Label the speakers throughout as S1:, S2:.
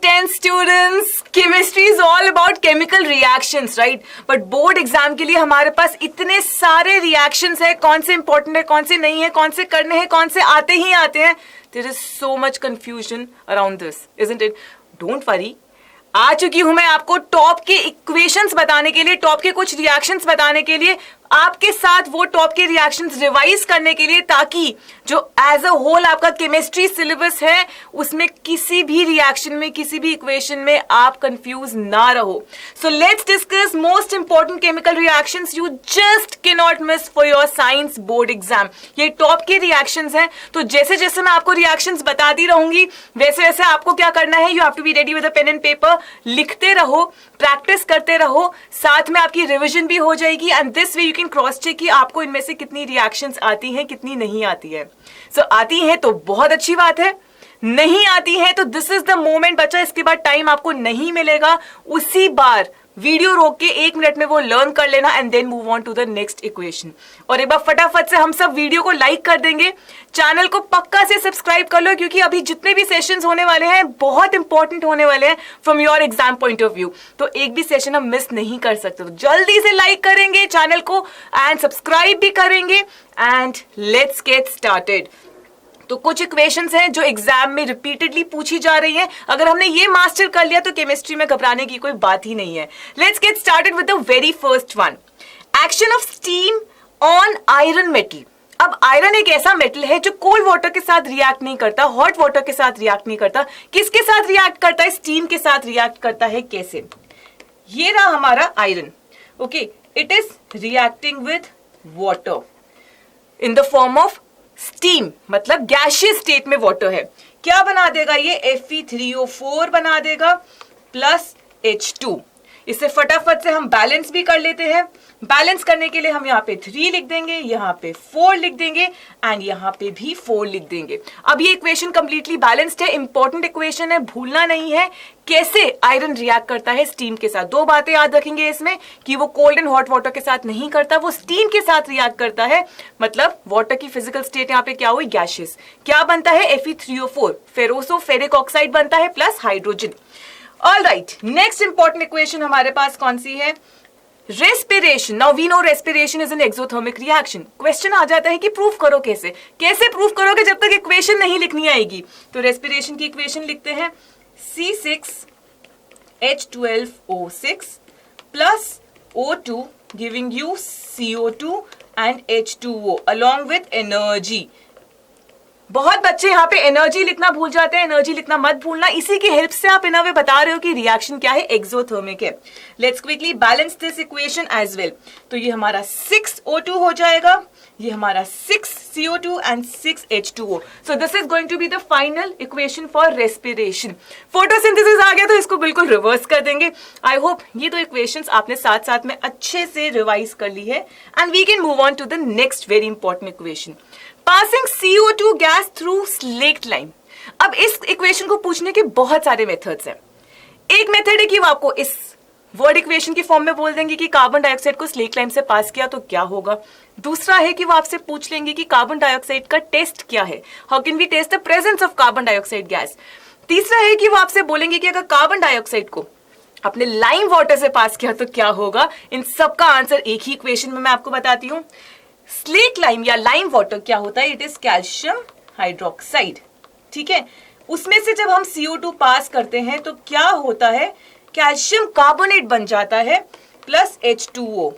S1: 10th students, chemistry is all about chemical reactions, right? But board exam के लिए हमारे पास इतने सारे reactions है, कौन से important है, कौन से नहीं है, कौन से करने हैं, कौन से आते ही आते हैं. There is so much confusion around this, isn't it? Don't worry. आ चुकी हूं मैं आपको टॉप के इक्वेशंस बताने के लिए, टॉप के कुछ रिएक्शंस बताने के लिए, आपके साथ वो टॉप के रिएक्शंस रिवाइज करने के लिए, ताकि जो एज अ होल आपका केमिस्ट्री सिलेबस है उसमें किसी भी रिएक्शन में, किसी भी इक्वेशन में आप कंफ्यूज ना रहो. So let's discuss most important chemical reactions you just can not miss for your science board exam. ये टॉप के रिएक्शंस हैं, तो जैसे जैसे मैं आपको रिएक्शंस बताती रहूंगी वैसे वैसे आपको क्या करना है, you have to be ready with a pen and paper. लिखते रहो, प्रैक्टिस करते रहो, साथ में आपकी रिविजन भी हो जाएगी and this way you can cross check कि आपको इनमें से कितनी रिएक्शंस आती हैं, कितनी नहीं आती है. सो आती हैं तो बहुत अच्छी बात है, नहीं आती है तो दिस इज द मोमेंट बच्चा, इसके बाद टाइम आपको नहीं मिलेगा, उसी बार वीडियो रोक के 1 मिनट में वो लर्न कर लेना and then move on to the next equation. और एक बार फटाफट से हम सब वीडियो को लाइक कर देंगे, चैनल को पक्का से सब्सक्राइब कर लो, क्योंकि अभी जितने भी सेशंस होने वाले हैं बहुत इंपॉर्टेंट होने वाले हैं from your exam point of view. तो एक भी सेशन हम मिस नहीं कर सकते, तो जल्दी से लाइक करेंगे चैनल को एंड सब्सक्राइब भी करेंगे एंड लेट्स गेट स्टार्टेड. तो कुछ इक्वेशंस हैं जो एग्जाम में रिपीटेडली पूछी जा रही हैं. अगर हमने ये मास्टर कर लिया तो केमिस्ट्री में घबराने की कोई बात ही नहीं है. Let's get started with the very first one. Action of steam on iron metal. अब आयरन एक ऐसा मेटल है जो कोल्ड वाटर के साथ रिएक्ट नहीं करता, हॉट वाटर के साथ रिएक्ट नहीं करता. किसके साथ रिएक्ट करता है? स्टीम के साथ रिएक्ट करता है. कैसे? ये रहा हमारा iron. Okay, it is reacting with water in the form of steam, मतलब गैशियस स्टेट में वाटर है. क्या बना देगा ये? Fe3O4 बना देगा प्लस H2. इसे फटाफट से हम बैलेंस भी कर लेते हैं. बैलेंस करने के लिए हम यहाँ पे 3 लिख देंगे, यहाँ पे 4 लिख देंगे एंड यहाँ पे भी 4 लिख देंगे. अब ये इक्वेशन कंप्लीटली बैलेंस्ड है, इंपॉर्टेंट इक्वेशन है, भूलना नहीं है. कैसे आयरन रिएक्ट करता है स्टीम के साथ. 2 बातें याद रखेंगे इसमें, कि वो कोल्ड एंड हॉट वाटर के साथ नहीं करता, वो स्टीम के साथ रिएक्ट करता है. मतलब वाटर की फिजिकल स्टेट यहाँ पे क्या हुई? गैशियस. क्या बनता है? Fe3O4, फेरोसो फेरिक ऑक्साइड बनता है plus hydrogen. All right, next important equation हमारे पास कौन सी है? Respiration. Now we know respiration is an exothermic reaction. Question आ जाता है कि प्रूफ करो कैसे. कैसे प्रूफ करोगे जब तक इक्वेशन नहीं लिखनी आएगी. तो रेस्पिरेशन की इक्वेशन लिखते हैं C6H12O6 plus O2 giving you CO2 and H2O along with energy. बहुत बच्चे यहाँ पे एनर्जी लिखना भूल जाते हैं. एनर्जी लिखना मत भूलना, इसी की हेल्प से आप इन वे बता रहे हो कि रिएक्शन क्या है? एक्सोथर्मिक है. Let's quickly balance this equation as well. तो ये हमारा 6O2 हो जाएगा, ये हमारा 6CO2 and 6H2O. So this is going to be the final equation for respiration. Photosynthesis आ गया तो इसको बिल्कुल रिवर्स कर देंगे. आई होप ये 2 इक्वेशंस आपने साथ साथ में अच्छे से रिवाइज कर ली है and we can move on to the next very important equation. Passing CO2 gas through slaked lime. अब इस इक्वेशन को पूछने के बहुत सारे मेथड्स हैं. एक मेथड है कि वो आपको इस वर्ड इक्वेशन की फॉर्म में बोल देंगे कि कार्बन डाइऑक्साइड को स्लेक्ट लाइन से पास किया तो क्या होगा. दूसरा है कि वो आपसे पूछ लेंगे कि कार्बन डाइऑक्साइड का टेस्ट क्या है, how can we test the presence of carbon dioxide gas. तीसरा है कि वो आपसे बोलेंगे कि अगर कार्बन डाइऑक्साइड को अपने लाइम वाटर से पास किया तो क्या होगा. इन सब का आंसर एक ही इक्वेशन में मैं आपको बताती हूँ. स्लेट लाइम या लाइम वाटर क्या होता है? It is calcium hydroxide. ठीक है, उसमें से जब हम CO2 पास करते हैं तो क्या होता है? कैल्शियम कार्बोनेट बन जाता है plus H2O.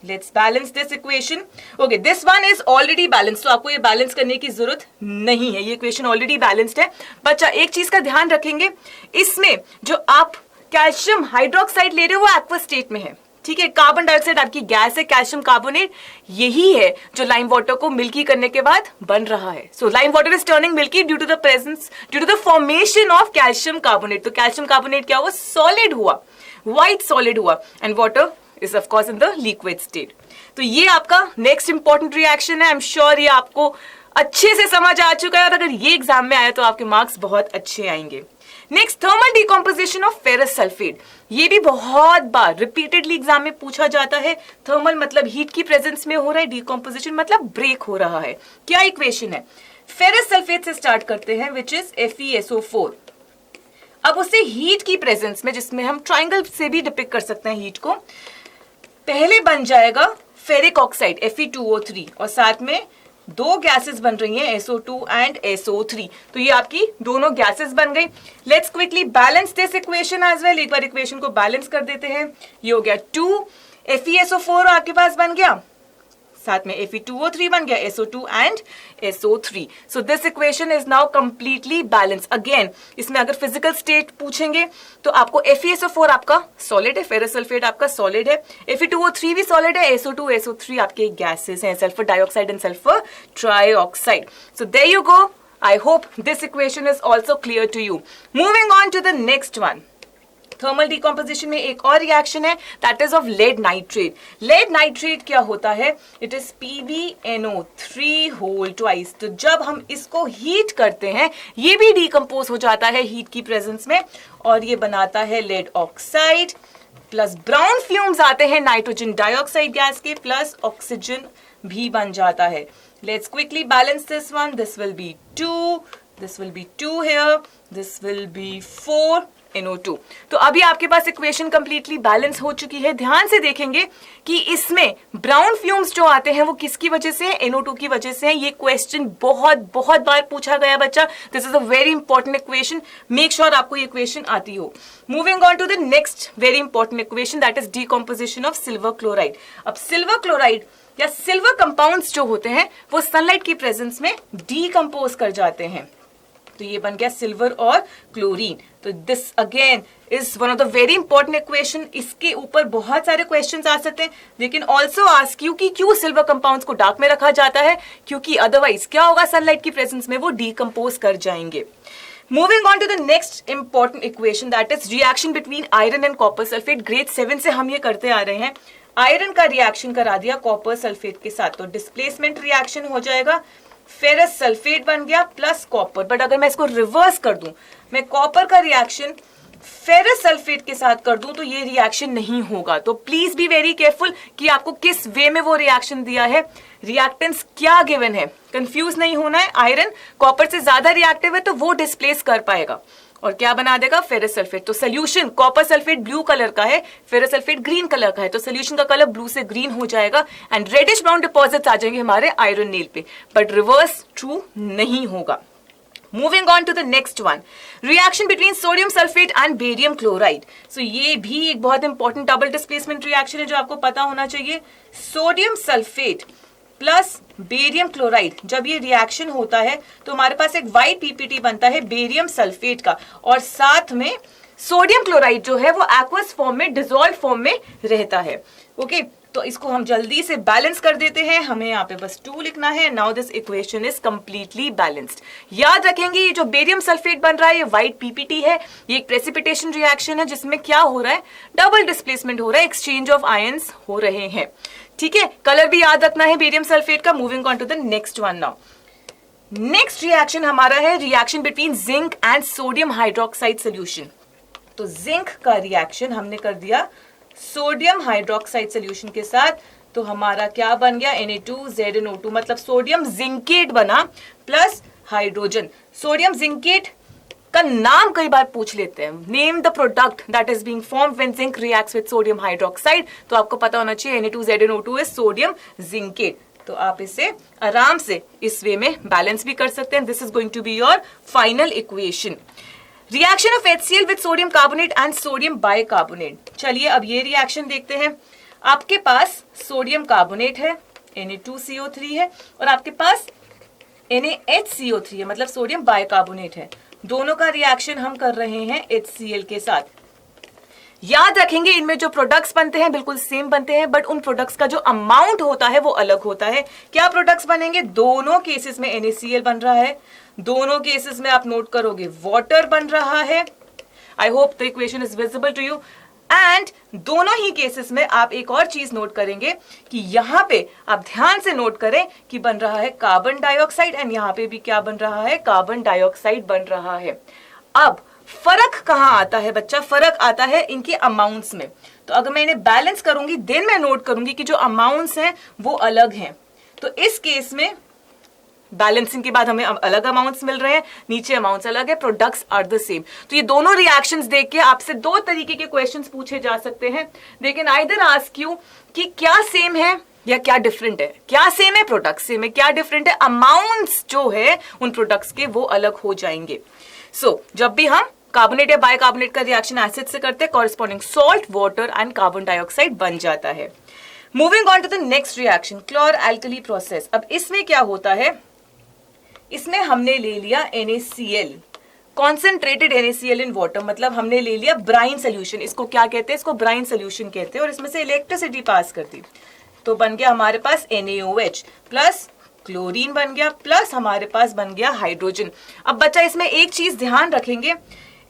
S1: Let's balance this equation. Okay, this one is already balance, तो आपको ये बैलेंस करने की जरूरत नहीं है. ये इक्वेशन ऑलरेडी बैलेंस्ड है. बच्चा एक चीज का ध्यान रखेंगे, इसमें जो आप कैल्शियम हाइड्रोक्साइड ले रहे हो वो एक्वस स्टेट में है. ठीक है, कार्बन डाइऑक्साइड आपकी गैस है, कैल्शियम कार्बोनेट यही है जो लाइम वाटर को मिल्की करने के बाद बन रहा है. So lime water is turning milky due to the presence, due to the formation of calcium carbonate. तो कैल्शियम कार्बोनेट क्या हुआ? सॉलिड हुआ, व्हाइट सॉलिड हुआ and water is of course in the liquid state. तो ये आपका next important reaction है. I am sure ये आपको अच्छे से समझ आ चुका है और अगर ये एग्जाम में आया तो आपके मार्क्स बहुत अच्छे आएंगे. Next, thermal decomposition of ferrous sulphate. ये भी बहुत बार रिपीटेडली एग्जाम में पूछा जाता है. थर्मल मतलब हीट की प्रेजेंस में हो रहा है, डिकम्पोजिशन मतलब ब्रेक हो रहा है. क्या इक्वेशन है? फेरस सल्फेट से स्टार्ट करते हैं विच इज FeSO4. अब उसे हीट की प्रेजेंस में, जिसमें हम ट्राइंगल से भी डिपिक्ट कर सकते हैं हीट को, पहले बन जाएगा फेरिक ऑक्साइड Fe2O3 और साथ में दो गैसेस बन रही हैं SO2 एंड SO3। तो ये आपकी दोनों गैसेस बन गई। Let's quickly balance this equation as well. एक बार इक्वेशन को बैलेंस कर देते हैं। ये हो गया 2 FeSO4 आपके पास बन गया, साथ में Fe2O3 बन गया, SO2 and SO3। So this equation is now completely balance. Again इसमें अगर फिजिकल स्टेट पूछेंगे तो आपको FeSO4 आपका सॉलिड है, फेरस सल्फेट आपका सॉलिड है, Fe2O3 भी सॉलिड है, SO2 SO3 आपके गैसेस हैं, sulphur dioxide and sulphur trioxide. So there you go. I hope this equation is also clear to you. Moving on to the next one. Thermal decomposition में एक और reaction है, that is of lead nitrate. Lead nitrate क्या होता है? It is PbNO3 whole twice. तो जब हम इसको हीट करते हैं ये भी डिकम्पोज हो जाता है हीट की प्रेजेंस में और ये बनाता है lead oxide, plus brown fumes आते हैं नाइट्रोजन डाइऑक्साइड गैस के, प्लस ऑक्सीजन भी बन जाता है। Let's quickly balance this one. This will be 2, this will be 2 here, this will be 4 NO2। तो अभी आपके पास इक्वेशन कंप्लीटली बैलेंस हो चुकी है। ध्यान से देखेंगे कि इसमें ब्राउन फ्यूम्स जो आते हैं वो किसकी वजह से है? NO2 की वजह से है। ये क्वेश्चन बहुत बहुत बार पूछा गया बच्चा। This is a very important equation. Make sure आपको ये इक्वेशन आती हो। Moving on to the next very important equation, that is decomposition of silver chloride. अब सिल्वर क्लोराइड या सिल्वर कंपाउंड्स जो होते हैं वो सनलाइट की प्रेजेंस में डीकम्पोज कर जाते हैं। तो ये बन गया सिल्वर और क्लोरीन। तो this again is one of the very important equation. इसके ऊपर बहुत सारे क्वेश्चंस आ सकते हैं, लेकिन ऑल्सो आस्क यू कि क्यों सिल्वर कंपाउंड्स को डार्क में रखा जाता है? क्योंकि अदरवाइज क्या होगा, सनलाइट की प्रेजेंस में वो डीकम्पोज कर जाएंगे। Moving on to the next important equation, that is reaction between iron and copper sulphate. Grade 7 से हम ये करते आ रहे हैं। आयरन का रिएक्शन करा दिया कॉपर सल्फेट के साथ, तो डिस्प्लेसमेंट रिएक्शन हो जाएगा, फेरस सल्फेट बन गया प्लस कॉपर। बट अगर मैं इसको रिवर्स कर दूं, मैं कॉपर का रिएक्शन फेरस सल्फेट के साथ कर दूं, तो ये रिएक्शन नहीं होगा। तो प्लीज बी वेरी केयरफुल कि आपको किस वे में वो रिएक्शन दिया है, रिएक्टेंस क्या गिवन है, कंफ्यूज नहीं होना है। आयरन कॉपर से ज्यादा रिएक्टिव है तो वो डिस्प्लेस कर पाएगा और क्या बना देगा, फेरस सल्फेट। तो solution copper sulphate blue colour का है, फेरस सल्फेट ग्रीन कलर का है, तो सोल्यूशन का कलर ब्लू से ग्रीन हो जाएगा एंड रेडिश ब्राउन डिपॉजिट्स आ जाएंगे हमारे आयरन नेल पे। बट रिवर्स ट्रू नहीं होगा। Moving on to the next one, reaction between sodium sulphate and barium chloride. So ये भी एक बहुत इंपॉर्टेंट डबल डिस्प्लेसमेंट रिएक्शन है जो आपको पता होना चाहिए। Sodium sulphate plus barium chloride, जब ये रिएक्शन होता है तो हमारे पास एक वाइट पीपीटी बनता है बेरियम सल्फेट का, और साथ में सोडियम क्लोराइड जो है वो एक्वस फॉर्म में, डिसॉल्व फॉर्म में रहता है। ओके, तो इसको हम जल्दी से बैलेंस कर देते हैं। हमें यहाँ पे बस 2 लिखना है। Now this equation is completely balanced. याद रखेंगे ये जो बेरियम सल्फेट बन रहा है ये व्हाइट पीपीटी है, ये एक प्रेसिपिटेशन रिएक्शन है जिसमें क्या हो रहा है, डबल डिस्प्लेसमेंट हो रहा है, एक्सचेंज ऑफ आयंस हो रहे हैं। ठीक है, कलर भी याद रखना है बेरियम सल्फेट का। Moving on to the next one now. Next reaction हमारा है reaction between zinc and sodium hydroxide solution. तो जिंक का रिएक्शन हमने कर दिया सोडियम हाइड्रोक्साइड सोल्यूशन के साथ, तो हमारा क्या बन गया, Na2ZnO2, मतलब सोडियम जिंकेट बना प्लस हाइड्रोजन। सोडियम जिंकेट का नाम कई बार पूछ लेते हैं, name the product that is being formed when zinc reacts with sodium hydroxide. तो आपको पता होना चाहिए Na2ZnO2 इज सोडियम जिंकेट। तो आप इसे आराम से इस वे में बैलेंस भी कर सकते हैं। This is going to be your final equation. Reaction of HCl with sodium carbonate and sodium bicarbonate. चलिए अब ये रिएक्शन देखते हैं। आपके पास सोडियम कार्बोनेट है, Na2CO3 है, और आपके पास NaHCO3 है, मतलब सोडियम बाइकार्बोनेट है। दोनों का रिएक्शन हम कर रहे हैं HCl के साथ। याद रखेंगे इनमें जो प्रोडक्ट्स बनते हैं बिल्कुल सेम बनते हैं, बट उन प्रोडक्ट्स का जो अमाउंट होता है वो अलग होता है। क्या प्रोडक्ट्स बनेंगे? दोनों केसेस में NaCl बन रहा है, दोनों केसेस में आप नोट करोगे वाटर बन रहा है। I hope the equation is visible to you. And दोनों ही केसेस में आप एक और चीज नोट करेंगे कि यहां पे आप ध्यान से नोट करें कि बन रहा है कार्बन डाइऑक्साइड, एंड यहां पे भी क्या बन रहा है, कार्बन डाइऑक्साइड बन रहा है। अब फर्क कहां आता है बच्चा? फर्क आता है इनके अमाउंट्स में। तो अगर मैं इन्हें बैलेंस करूंगी देन मैं नोट करूंगी कि जो अमाउंट्स हैं वो अलग हैं। तो इस केस में बैलेंसिंग के बाद हमें अलग अमाउंट्स मिल रहे हैं, नीचे अमाउंट्स अलग है, प्रोडक्ट्स आर द सेम। तो ये दोनों रिएक्शंस देख के आपसे दो तरीके के क्वेश्चंस पूछे जा सकते हैं। They can either ask you कि क्या सेम है या क्या डिफरेंट है। क्या सेम है, प्रोडक्ट सेम है, क्या डिफरेंट है, अमाउंट्स जो है उन प्रोडक्ट्स के वो अलग हो जाएंगे। सो जब भी हम कार्बोनेट या बाइकार्बोनेट का रिएक्शन एसिड से करते हैं, corresponding salt, water and carbon dioxide बन जाता है। Moving on to the next reaction, chlor alkali process. अब इसमें क्या होता है, इसमें हमने ले लिया NaCl, concentrated NaCl in water, मतलब हमने ले लिया ब्राइन सोल्यूशन। इसको क्या कहते हैं, इसको ब्राइन सोल्यूशन कहते हैं। और इसमें से इलेक्ट्रिसिटी पास कर दी तो बन गया हमारे पास NaOH प्लस क्लोरीन बन गया, प्लस हमारे पास बन गया हाइड्रोजन। अब बच्चा इसमें एक चीज ध्यान रखेंगे,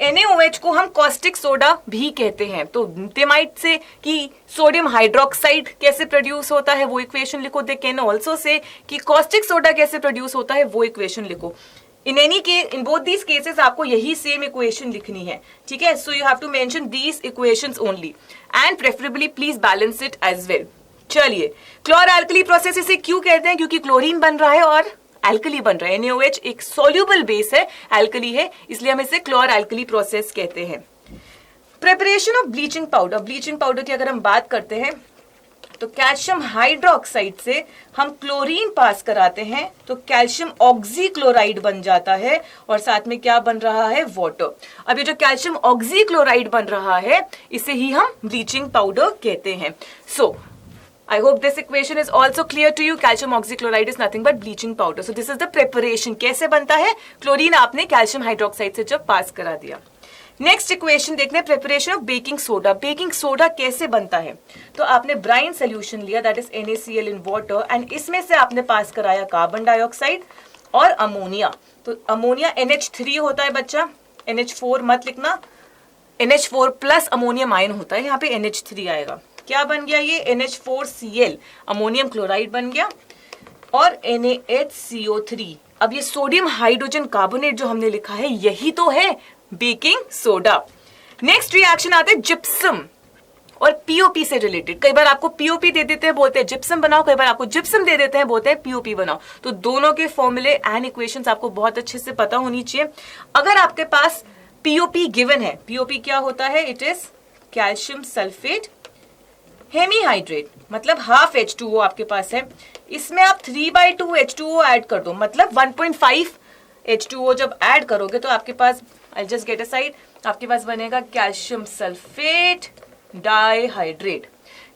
S1: NaOH को हम कॉस्टिक सोडा भी कहते हैं। तो देमाइट से कि सोडियम हाइड्रोक्साइड कैसे प्रोड्यूस होता है वो इक्वेशन लिखो। दे कैन ऑल्सो से कि कॉस्टिक सोडा कैसे प्रोड्यूस होता है वो इक्वेशन लिखो। इन बोथ दीज केसेस आपको यही सेम इक्वेशन लिखनी है, ठीक है। So you have to mention these equations only and preferably please balance it as well. चलिए, क्लोर एल्कली प्रोसेस इसे क्यों कहते हैं, क्योंकि क्लोरीन बन रहा है और एल्कली बन रहा है। NaOH एक सोल्यूबल बेस है, एल्कली है, इसलिए हम इसे क्लोर एल्कली प्रोसेस कहते हैं। Preparation of bleaching powder, bleaching powder की अगर हम बात करते हैं तो कैल्शियम हाइड्रोक्साइड से हम क्लोरीन पास कराते हैं तो कैल्शियम ऑक्सीक्लोराइड बन जाता है और साथ में क्या बन रहा है, वाटर। अब ये जो कैल्शियम ऑक्सीक्लोराइड बन रहा है इसे ही हम ब्लीचिंग पाउडर कहते हैं। सो I hope this equation is also clear to you. Calcium oxychloride is nothing but bleaching powder. So this is the preparation. कैसे बनता है, क्लोरीन आपने कैल्शियम हाइड्रोक्साइड से जब पास करा दिया। नेक्स्ट इक्वेशन देखते हैं, preparation of baking soda. Baking soda कैसे बनता है, तो आपने ब्राइन सोल्यूशन लिया, that is NaCl in water, and इसमें से आपने पास कराया कार्बन डाइऑक्साइड और अमोनिया। तो अमोनिया NH3 होता है बच्चा, NH4 मत लिखना, NH4 प्लस अमोनियम आयन होता है, यहाँ पे NH3 आएगा। क्या बन गया ये, NH4Cl, अमोनियम क्लोराइड बन गया, और NaHCO3। अब ये सोडियम हाइड्रोजन कार्बोनेट जो हमने लिखा है यही तो है बेकिंग सोडा। नेक्स्ट रिएक्शन आता है जिप्सम और POP से रिलेटेड। कई बार आपको POP दे देते हैं, बोलते हैं जिप्सम बनाओ, कई बार आपको जिप्सम दे देते हैं, बोलते हैं POP बनाओ। तो दोनों के फॉर्मूले एंड इक्वेशंस आपको बहुत अच्छे से पता होनी चाहिए। अगर आपके पास POP गिवन है, POP क्या होता है, it is calcium sulphate hemihydrate, मतलब हाफ H2O आपके पास है, इसमें आप 3/2 H2O ऐड कर दो, मतलब 1.5 H2O जब ऐड करोगे तो आपके पास, I just get aside, आपके पास बनेगा कैल्शियम सल्फेट डाइहाइड्रेट।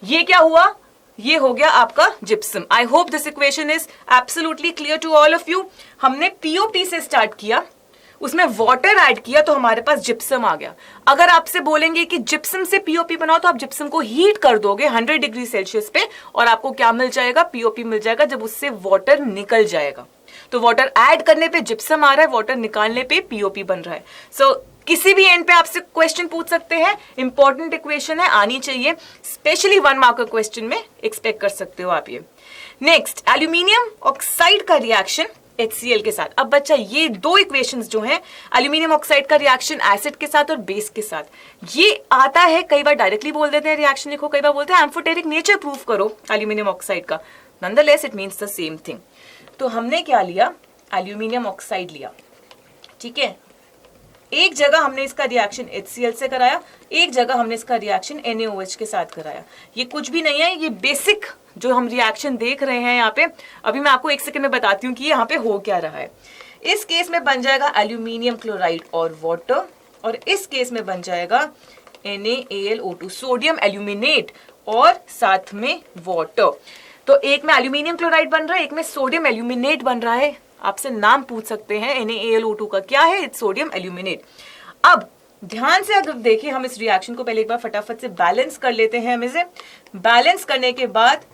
S1: ये क्या हुआ, ये हो गया आपका gypsum. I hope this equation is absolutely clear to all of you. हमने POP से स्टार्ट किया, उसमें वाटर ऐड किया तो हमारे पास जिप्सम आ गया। अगर आपसे बोलेंगे कि जिप्सम से POP बनाओ तो आप जिप्सम को हीट कर दोगे 100 डिग्री सेल्सियस पे और आपको क्या मिल जाएगा, POP मिल जाएगा, जब उससे वाटर निकल जाएगा। तो वाटर ऐड करने पे जिप्सम आ रहा है, वाटर निकालने पे POP बन रहा है। सो किसी भी एंड पे आपसे क्वेश्चन पूछ सकते हैं, इंपॉर्टेंट इक्वेशन है, आनी चाहिए, स्पेशली 1 मार्कर क्वेश्चन में एक्सपेक्ट कर सकते हो आप ये। नेक्स्ट, एल्यूमिनियम ऑक्साइड का रिएक्शन HCl के साथ। अब बच्चा ये दो इक्वेशंस जो हैं, एल्यूमिनियम ऑक्साइड का रिएक्शन एसिड के साथ और बेस के साथ, ये आता है, कई बार डायरेक्टली बोल देते हैं रिएक्शन लिखो, कई बार बोलते हैं एम्फोटेरिक नेचर प्रूव करो एल्यूमिनियम ऑक्साइड का। Nonetheless it means the same thing. तो हमने क्या लिया, एल्यूमिनियम ऑक्साइड लिया, ठीक है। एक जगह हमने इसका रिएक्शन HCl से कराया, एक जगह हमने इसका रिएक्शन NaOH के साथ कराया। ये कुछ भी नहीं है, ये बेसिक जो हम रिएक्शन देख रहे हैं यहाँ पे, अभी मैं आपको एक सेकंड में बताती हूँ कि यहाँ पे हो क्या रहा है। इस केस में बन जाएगा एल्यूमिनियम क्लोराइड और वाटर, और इस केस में बन जाएगा NaAlO2, सोडियम एल्यूमिनेट और साथ में वाटर। तो एक में एल्यूमिनियम क्लोराइड बन रहा है, एक में सोडियम एल्यूमिनेट बन रहा है। आपसे नाम पूछ सकते हैं NaAlO2 का क्या है, इट्स सोडियम एल्यूमिनेट। अब ध्यान से अगर देखें, हम इस रिएक्शन को पहले एक बार फटाफट से बैलेंस कर लेते हैं। हम इसे बैलेंस करने के बाद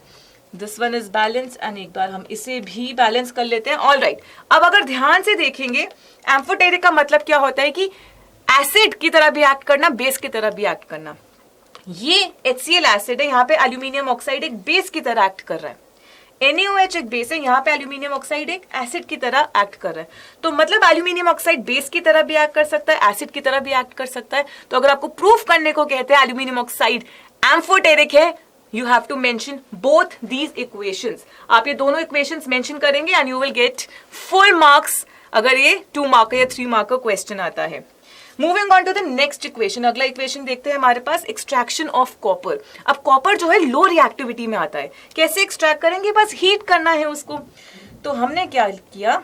S1: this one is balance, and एक बार हम इसे भी बैलेंस कर लेते हैं। ऑल राइट, अब अगर ध्यान से देखेंगे, एम्फोटेरिक का मतलब क्या होता है कि एसिड की तरह भी एक्ट करना, बेस की तरह भी एक्ट करना। ये HCl एसिड है, यहाँ पे एल्यूमिनियम ऑक्साइड एक बेस की तरह एक्ट कर रहा है। NaOH एक बेस है, यहाँ पे एल्यूमिनियम ऑक्साइड एक एसिड की तरह एक्ट कर रहा है। तो मतलब एल्यूमिनियम ऑक्साइड बेस की तरह भी एक्ट कर सकता है, एसिड की तरह भी एक्ट कर सकता है। तो अगर आपको प्रूफ करने को कहते हैं एल्यूमिनियम ऑक्साइड एम्फोटेरिक है, you have to mention both these equations. आप ये दोनों equations mention करेंगे and you will get full marks अगर ये 2 मार्क या 3 मार्क का क्वेश्चन आता है. Moving on to the next equation. अगला इक्वेशन देखते हैं हमारे पास एक्सट्रैक्शन ऑफ कॉपर. अब कॉपर जो है लो रिएक्टिविटी में आता है. कैसे एक्सट्रैक्ट करेंगे? बस हीट करना है उसको. तो हमने क्या किया,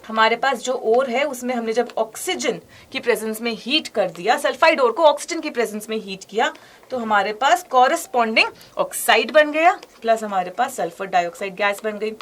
S1: हमारे पास जो ओर है उसमें हमने जब ऑक्सीजन की प्रेजेंस में हीट कर दिया, सल्फाइड ओर को ऑक्सीजन की प्रेजेंस में हीट किया, तो हमारे पास कॉरेस्पॉन्डिंग ऑक्साइड बन गया प्लस हमारे पास सल्फर डाइऑक्साइड गैस बन गई.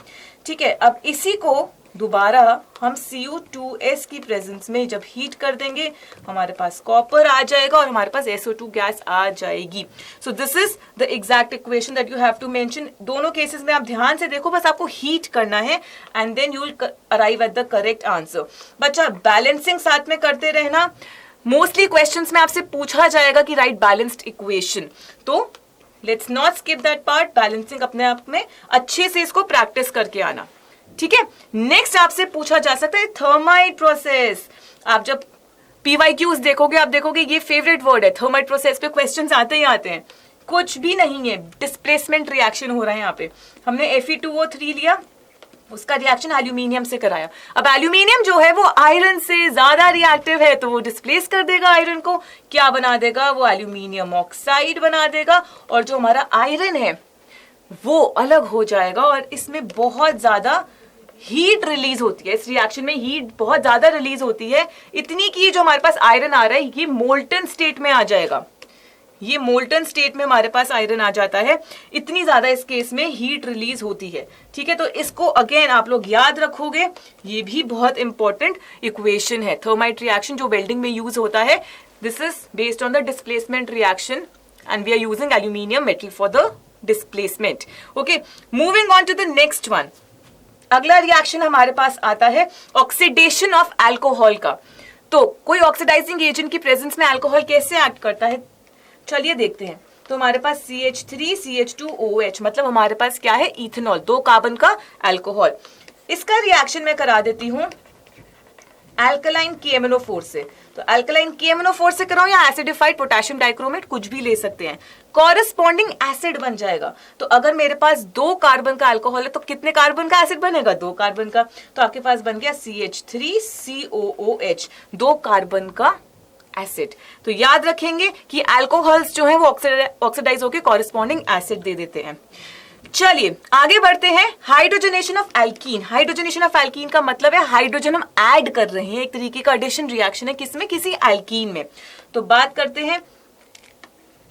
S1: ठीक है, अब इसी को दोबारा हम Cu2s की प्रेजेंस में जब हीट कर देंगे हमारे पास कॉपर आ जाएगा और हमारे पास SO2 गैस आ जाएगी. So this is the exact equation that you have to mention. दोनों केसेस में आप ध्यान से देखो, बस आपको हीट करना है and then you will arrive at the correct answer. बच्चा बैलेंसिंग साथ में करते रहना. मोस्टली क्वेश्चंस में आपसे पूछा जाएगा कि राइट बैलेंस्ड इक्वेशन, तो let's not skip that part. Balancing अपने आप में अच्छे से इसको प्रैक्टिस करके आना. ठीक है, नेक्स्ट आपसे पूछा जा सकता है थर्माइट प्रोसेस. आप जब PYQs देखोगे आप देखोगे ये फेवरेट वर्ड है. थर्माइट प्रोसेस पे क्वेश्चंस आते ही आते हैं. कुछ भी नहीं है, डिस्प्लेसमेंट रिएक्शन हो रहा है. यहाँ पे हमने Fe2O3 लिया, उसका रिएक्शन एल्यूमिनियम से कराया. अब एल्यूमिनियम जो है वो आयरन से ज्यादा रिएक्टिव है, तो वो डिस्प्लेस कर देगा आयरन को. क्या बना देगा? वो एल्यूमिनियम ऑक्साइड बना देगा और जो हमारा आयरन है वो अलग हो जाएगा. और इसमें बहुत ज्यादा हीट रिलीज होती है. इस रिएक्शन में हीट बहुत ज्यादा रिलीज होती है, इतनी कि जो हमारे पास आयरन आ रहा है ये मोल्टन स्टेट में आ जाएगा. ये मोल्टन स्टेट में हमारे पास आयरन आ जाता है. इतनी ज्यादा इस केस में हीट रिलीज होती है. ठीक है, तो इसको अगेन आप लोग याद रखोगे. ये भी बहुत इंपॉर्टेंट इक्वेशन है. थर्माइट रिएक्शन जो वेल्डिंग में यूज होता है, this is based on the displacement reaction and we are using aluminium metal for the displacement. Okay, moving on to the next one. अगला रिएक्शन हमारे पास आता है ऑक्सीडेशन ऑफ अल्कोहल का. तो कोई ऑक्सीडाइजिंग एजेंट की प्रेजेंस में अल्कोहल कैसे एक्ट करता है, चलिए देखते हैं. तो हमारे पास CH3 CH2OH मतलब हमारे पास क्या है? इथेनॉल, 2 कार्बन का अल्कोहल. इसका रिएक्शन मैं करा देती हूं अल्कलाइन KMNO4 से. तो अल्कलाइन KMNO4 से कराऊं या एसिडिफाइड पोटेशियम डाइक्रोमेट, कुछ भी ले सकते हैं. कॉरेस्पॉन्डिंग एसिड बन जाएगा. तो अगर मेरे पास 2 कार्बन का अल्कोहल है तो कितने कार्बन का एसिड बनेगा? 2 कार्बन का. तो आपके पास बन गया CH3COOH, 2 कार्बन का एसिड. तो याद रखेंगे कि अल्कोहल्स जो है वो ऑक्सीडाइज होकर कॉरेस्पॉन्डिंग एसिड दे देते हैं. चलिए आगे बढ़ते हैं. Hydrogenation of alkene. Hydrogenation of alkene का मतलब है हाइड्रोजन हम ऐड कर रहे हैं. एक तरीके का एडिशन रिएक्शन है. किसमें? किसी एल्कीन में. तो बात करते हैं,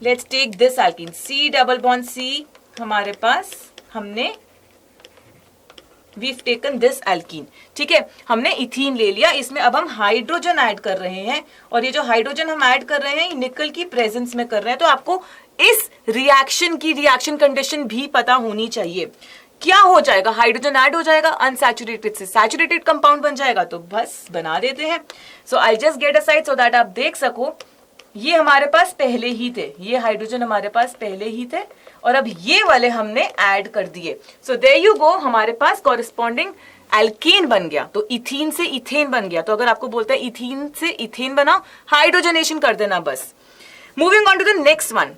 S1: let's take this alkene C double bond C. हमारे पास हमने we've taken this alkene. ठीक है, हमने इथीन ले लिया. इसमें अब हम हाइड्रोजन ऐड कर रहे हैं और ये जो हाइड्रोजन हम ऐड कर रहे हैं ये निकल की प्रेजेंस में कर रहे हैं. तो आपको इस रिएक्शन की रिएक्शन कंडीशन भी पता होनी चाहिए. क्या हो जाएगा? हाइड्रोजन ऐड हो जाएगा, अनसैचुरेटेड से सैचुरेटेड कंपाउंड बन जाएगा. तो बस बना देते हैं. So I just get aside so that आप देख सको. ये हमारे पास पहले ही थे, ये हाइड्रोजन हमारे पास पहले ही थे और अब ये वाले हमने ऐड कर दिए. सो देयर यू गो, हमारे पास कॉरेस्पॉन्डिंग एल्कीन बन गया. तो इथीन से इथेन बन गया. तो अगर आपको बोलता है इथीन से इथेन बनाओ, हाइड्रोजनेशन कर देना बस. Moving on to the next one.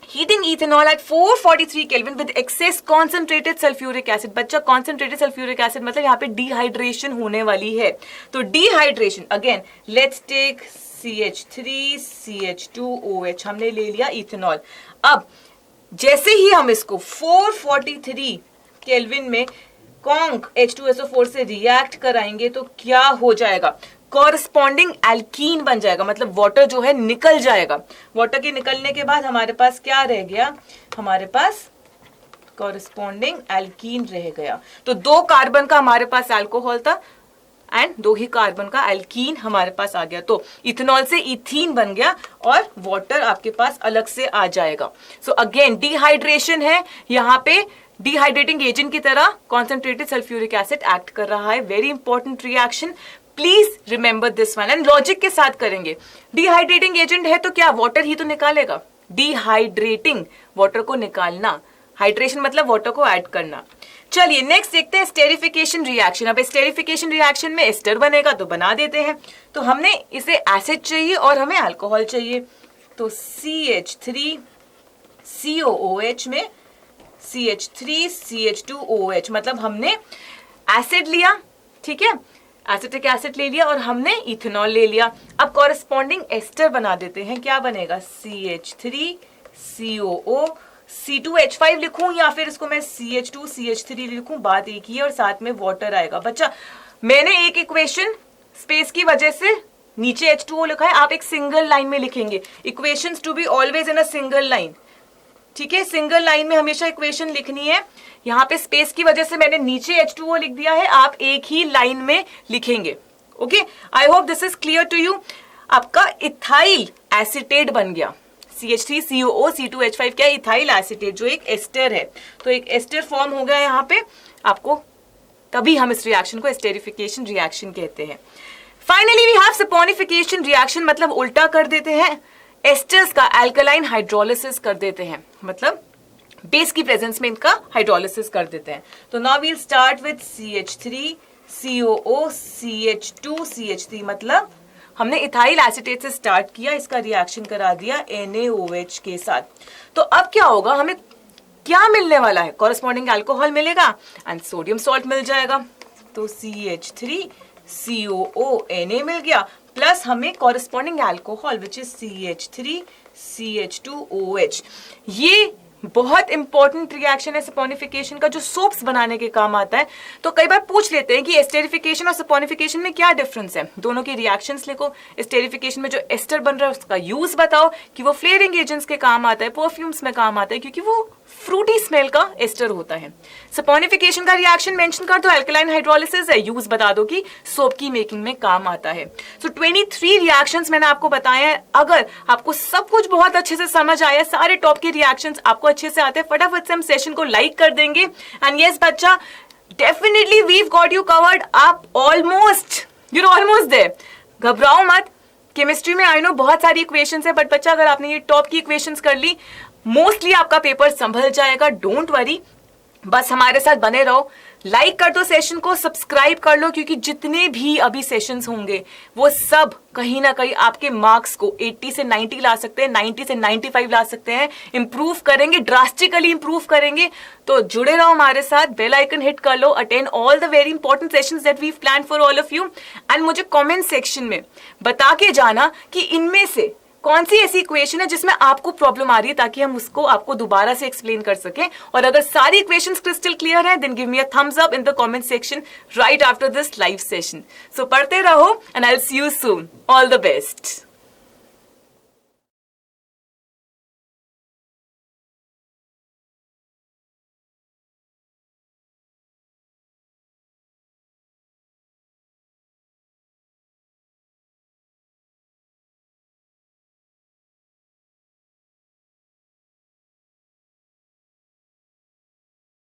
S1: Heating ethanol at 443 Kelvin with excess concentrated sulfuric acid. बच्चा concentrated sulfuric acid मतलब यहाँ पे डिहाइड्रेशन होने वाली है. तो dehydration again let's take CH3 CH2OH. हमने ले लिया इथेनॉल. अब जैसे ही हम इसको 443 केल्विन में कॉन्क H2SO4 से रिएक्ट कराएंगे तो क्या हो जाएगा? कॉरेस्पॉन्डिंग एल्कीन बन जाएगा. मतलब वाटर जो है निकल जाएगा. वाटर के निकलने के बाद हमारे पास क्या रह गया? हमारे पास कॉरेस्पॉन्डिंग एल्कीन रह गया. तो 2 कार्बन का हमारे पास अल्कोहल था एंड 2 ही कार्बन का एल्कीन हमारे पास आ गया. तो इथेनॉल से इथीन बन गया और वाटर आपके पास अलग से आ जाएगा. सो अगेन डिहाइड्रेशन है. यहाँ पे डिहाइड्रेटिंग एजेंट की तरह कॉन्सेंट्रेटेड सल्फ्यूरिक एसिड एक्ट कर रहा है. Very important reaction. Please remember this one and logic के साथ करेंगे. डिहाइड्रेटिंग एजेंट है तो क्या वाटर ही तो निकालेगा? डिहाइड्रेटिंग, वाटर को निकालना. हाइड्रेशन मतलब वाटर को ऐड करना. चलिए नेक्स्ट देखते हैं स्टेरिफिकेशन रिएक्शन. अब स्टेरिफिकेशन रिएक्शन में एस्टर बनेगा तो बना देते हैं. तो हमने इसे एसिड चाहिए और हमें अल्कोहल चाहिए. तो CH3 COOH में CH3CH2OH, मतलब हमने एसिड लिया, ठीक है, एसिटिक एसिड ले लिया और हमने इथेनॉल ले लिया। अब कॉरेस्पॉन्डिंग एस्टर बना देते हैं, क्या बनेगा, CH3COO C2H5 लिखूं या फिर इसको मैं CH2CH3 लिखूं, बात एक ही है और साथ में वाटर आएगा। बच्चा मैंने एक इक्वेशन स्पेस की वजह से नीचे H2O लिखा है, आप एक सिंगल लाइन में लिखेंगे। Equations to be always in a single line, ठीक है, सिंगल लाइन में हमेशा इक्वेशन लिखनी है। यहाँ पे स्पेस की वजह से मैंने नीचे H2O लिख दिया है, आप एक ही लाइन में लिखेंगे। Okay, I hope this is clear to you. आपका इथाइल एसिटेट बन गया, CH3COO C2H5 क्या है, इथाइल एसिटेट, जो एक एस्टर है। तो एक एस्टर फॉर्म हो गया यहाँ पे आपको, तभी हम इस रिएक्शन को एस्टेरिफिकेशन रिएक्शन कहते हैं। Finally we have saponification reaction, मतलब उल्टा कर देते हैं, एस्टर्स का अल्कलाइन हाइड्रोलिसिस कर देते हैं, मतलब बेस की प्रेजेंस में इनका हाइड्रोलिसिस कर देते हैं। तो now we'll start with CH3COO CH2CH3, मतलब हमने इथाइल एसिटेट से स्टार्ट किया, इसका रिएक्शन करा दिया NaOH के साथ। तो अब क्या होगा, हमें क्या मिलने वाला है, कॉरेस्पॉन्डिंग अल्कोहल मिलेगा एंड सोडियम सॉल्ट मिल जाएगा। तो CH3COO Na मिल गया, प्लस हमें corresponding alcohol which is CH3CH2OH। ये बहुत इंपॉर्टेंट रिएक्शन है सपोनिफिकेशन का, जो सोप्स बनाने के काम आता है। तो कई बार पूछ लेते हैं कि एस्टेरिफिकेशन और सपोनिफिकेशन में क्या डिफरेंस है, दोनों की रिएक्शंस लिखो। एस्टेरिफिकेशन में जो एस्टर बन रहा है उसका यूज बताओ कि वो फ्लेयरिंग एजेंट्स के काम आता है, परफ्यूम्स में काम आता है, क्योंकि वो फ्रूटी स्मेल का एस्टर होता है। सपोनिफिकेशन का रिएक्शन मेंशन कर दो, अल्कलाइन हाइड्रोलिसिस है, यूज बता दो कि सोप की मेकिंग में काम आता है। सो 23 रिएक्शंस मैंने आपको बताए हैं। अगर आपको सब कुछ बहुत अच्छे से समझ आया, सारे टॉप के रिएक्शंस आपको अच्छे से आते हैं, फटाफट से हम सेशन को लाइक कर देंगे। एंड यस बच्चा, definitely we've got you covered, आप ऑलमोस्ट, यूर ऑलमोस्ट देयर, घबराओ मत। केमिस्ट्री में आई नो बहुत सारी इक्वेशंस है, बट बच्चा अगर आपने ये टॉप की इक्वेशंस कर ली, मोस्टली आपका पेपर संभल जाएगा। डोंट वरी, बस हमारे साथ बने रहो। लाइक कर दो सेशन को, सब्सक्राइब कर लो, क्योंकि जितने भी अभी सेशंस होंगे वो सब कहीं ना कहीं आपके मार्क्स को 80 से 90 ला सकते हैं, 90 से 95 ला सकते हैं, इंप्रूव करेंगे, ड्रास्टिकली इंप्रूव करेंगे। तो जुड़े रहो हमारे साथ, बेल आइकन हिट कर लो, attend all the very important sessions that we plan for all of you. And मुझे कमेंट सेक्शन में बता के जाना कि इनमें से कौन सी ऐसी इक्वेशन है जिसमें आपको प्रॉब्लम आ रही है, ताकि हम उसको आपको दोबारा से एक्सप्लेन कर सकें। और अगर सारी इक्वेशंस क्रिस्टल क्लियर है, then give me a thumbs up in the comment section right after this live session. So पढ़ते रहो and I will see you soon. All the best.